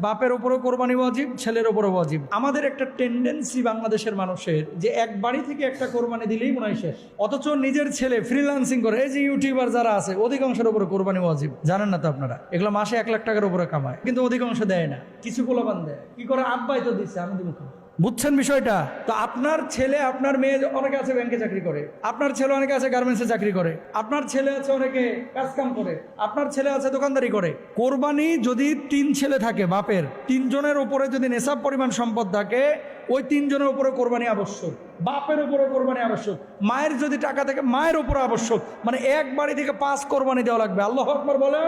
বাপের উপরও কোরবানি ওয়াজিব, ছেলের উপরও ওয়াজিব। আমাদের একটা টেন্ডেন্সি বাংলাদেশের মানুষের যে এক বাড়ি থেকে একটা কোরবানি দিলেই মনে হয় শেষ, অথচ নিজের ছেলে ফ্রিল্যান্সিং করে, এই যে ইউটিউবার যারা আছে অধিকাংশের উপরে কোরবানি ওয়াজিব। জানেন না তো আপনারা, এগুলো মাসে 1 লাখ টাকার উপরে কামায়, কিন্তু অধিকাংশ দেয় না। কিছু পোলাপান দেয়, কি করে আব্বাই তো দিচ্ছে, আমি দিব। বুঝছেন বিষয়টা? তো আপনার ছেলে, আপনার মেয়ে অনেকে আছে ব্যাংকে চাকরি করে, আপনার ছেলে অনেকে আছে গার্মেন্টসে চাকরি করে, আপনার ছেলে আছে অনেকে কাজকাম করে, আপনার ছেলে আছে দোকানদারি করে। কোরবানি যদি 3 ছেলে থাকে, বাপের 3 জনের উপরে যদি নেশাব পরিমাণ সম্পদ থাকে, ওই 3 জনের উপরে কোরবানি আবশ্যক। বাপের উপরে কোরবানি আবশ্যক, মায়ের যদি টাকা থাকে মায়ের উপরে আবশ্যক। মানে এক বাড়ি থেকে 5 কোরবানি দেওয়া লাগবে। আল্লাহু আকবার বলেন।